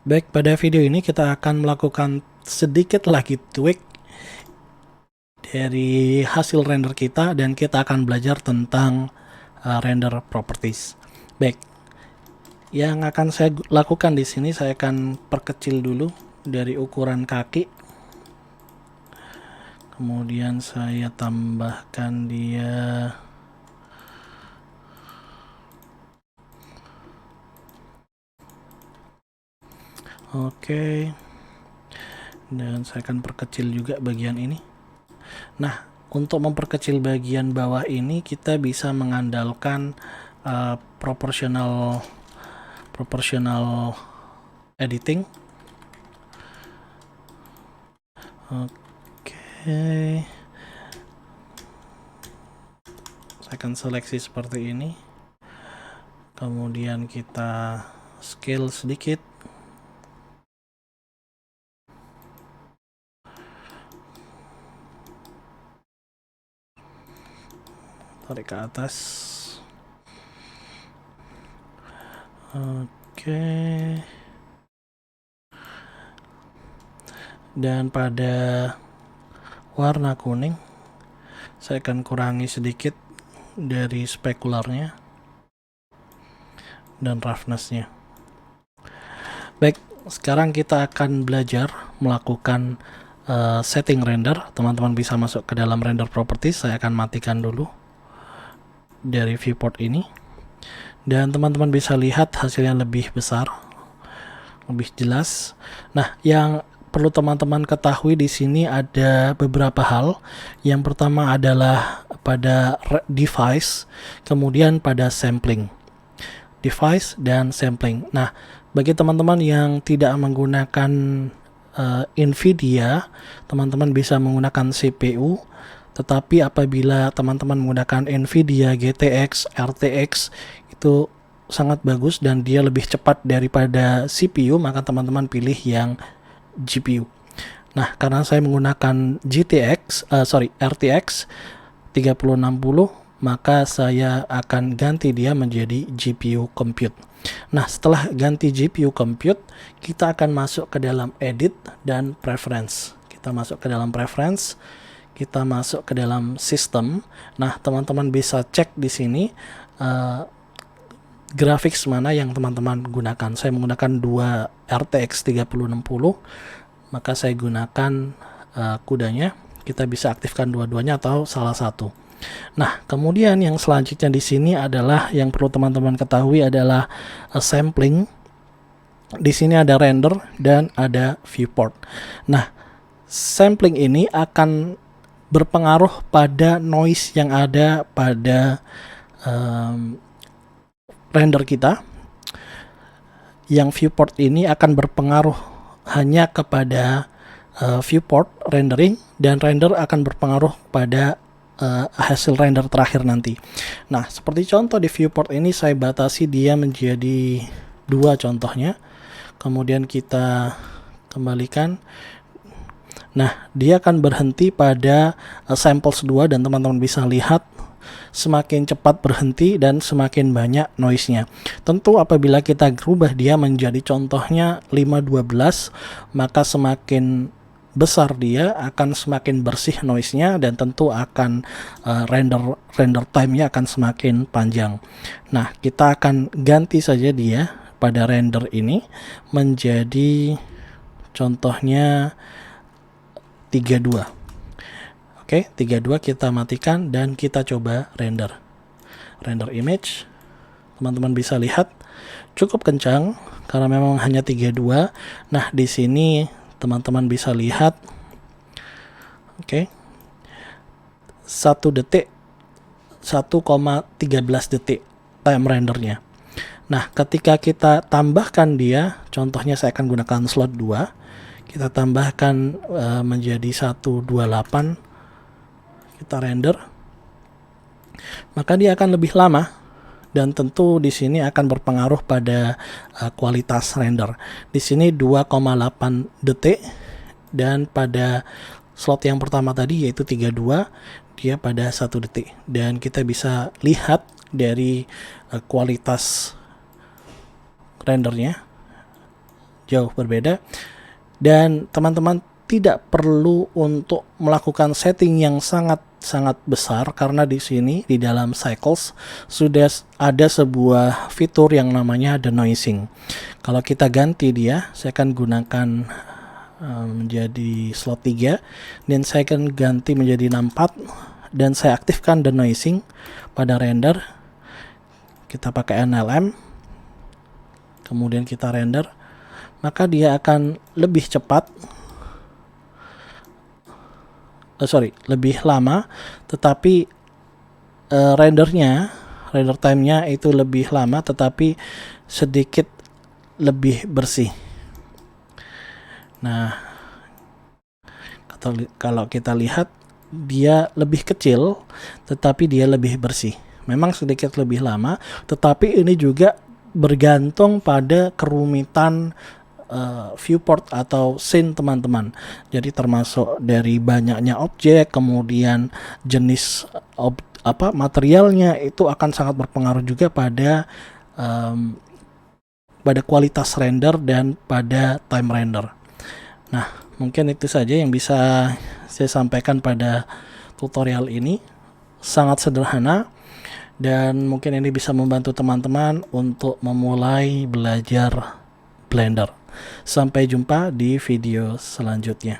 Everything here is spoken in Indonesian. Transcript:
Baik, pada video ini kita akan melakukan sedikit lagi tweak dari hasil render kita dan kita akan belajar tentang render properties. Baik, yang akan saya lakukan di sini saya akan perkecil dulu dari ukuran kaki. Kemudian saya tambahkan dia oke. Dan saya akan perkecil juga bagian ini. Nah, untuk memperkecil bagian bawah ini kita bisa mengandalkan proportional editing. Oke. Saya akan seleksi seperti ini. Kemudian kita scale sedikit. Tarik ke atas. Oke. Dan pada warna kuning saya akan kurangi sedikit dari spekularnya dan roughness-nya. Baik, sekarang kita akan belajar melakukan setting render. Teman-teman bisa masuk ke dalam render properties. Saya akan matikan dulu dari viewport ini. Dan teman-teman bisa lihat hasilnya lebih besar, lebih jelas. Nah, yang perlu teman-teman ketahui di sini ada beberapa hal. Yang pertama adalah pada device, kemudian pada sampling. Device dan sampling. Nah, bagi teman-teman yang tidak menggunakan NVIDIA, teman-teman bisa menggunakan CPU. Tetapi apabila teman-teman menggunakan NVIDIA GTX, RTX, itu sangat bagus dan dia lebih cepat daripada CPU, maka teman-teman pilih yang GPU. Nah, karena saya menggunakan RTX 3060, maka saya akan ganti dia menjadi GPU compute. Nah, setelah ganti GPU compute, kita akan masuk ke dalam edit dan preference. Kita masuk ke dalam preference, kita masuk ke dalam sistem. Nah, teman-teman bisa cek di sini grafik mana yang teman-teman gunakan. Saya menggunakan dua RTX 3060, maka saya gunakan kudanya. Kita bisa aktifkan dua-duanya atau salah satu. Nah, kemudian yang selanjutnya di sini adalah yang perlu teman-teman ketahui adalah sampling. Di sini ada render dan ada viewport. Nah, sampling ini akan berpengaruh pada noise yang ada pada render kita. Yang viewport ini akan berpengaruh hanya kepada viewport rendering, dan render akan berpengaruh pada hasil render terakhir nanti. Nah, seperti contoh di viewport ini saya batasi dia menjadi 2 contohnya. Kemudian kita kembalikan. Nah, dia akan berhenti pada samples 2 dan teman-teman bisa lihat semakin cepat berhenti dan semakin banyak noise-nya. Tentu apabila kita rubah dia menjadi contohnya 512, maka semakin besar dia akan semakin bersih noise-nya dan tentu akan render time-nya akan semakin panjang. Nah, kita akan ganti saja dia pada render ini menjadi contohnya 32. Oke, 32 kita matikan dan kita coba render. Render image. Teman-teman bisa lihat cukup kencang karena memang hanya 32. Nah, di sini teman-teman bisa lihat 1 detik 1,13 detik time rendernya. Nah, ketika kita tambahkan dia, contohnya saya akan gunakan slot 2. Kita tambahkan menjadi 128, kita render, maka dia akan lebih lama dan tentu di sini akan berpengaruh pada kualitas render. Di sini 2,8 detik dan pada slot yang pertama tadi yaitu 32 dia pada 1 detik, dan kita bisa lihat dari kualitas rendernya jauh berbeda, dan teman-teman tidak perlu untuk melakukan setting yang sangat besar, karena di sini di dalam Cycles sudah ada sebuah fitur yang namanya denoising. Kalau kita ganti dia, saya akan gunakan menjadi slot 3 dan saya akan ganti menjadi 64 dan saya aktifkan denoising pada render. Kita pakai NLM, kemudian kita render, maka dia akan lebih cepat, lebih lama, tetapi render time-nya itu lebih lama tetapi sedikit lebih bersih. Nah, kalau kita lihat dia lebih kecil tetapi dia lebih bersih. Memang sedikit lebih lama, tetapi ini juga bergantung pada kerumitan viewport atau scene teman-teman. Jadi termasuk dari banyaknya objek, kemudian jenis materialnya, itu akan sangat berpengaruh juga pada kualitas render dan pada time render. Nah, mungkin itu saja yang bisa saya sampaikan pada tutorial ini. Sangat sederhana dan mungkin ini bisa membantu teman-teman untuk memulai belajar Blender. Sampai jumpa di video selanjutnya.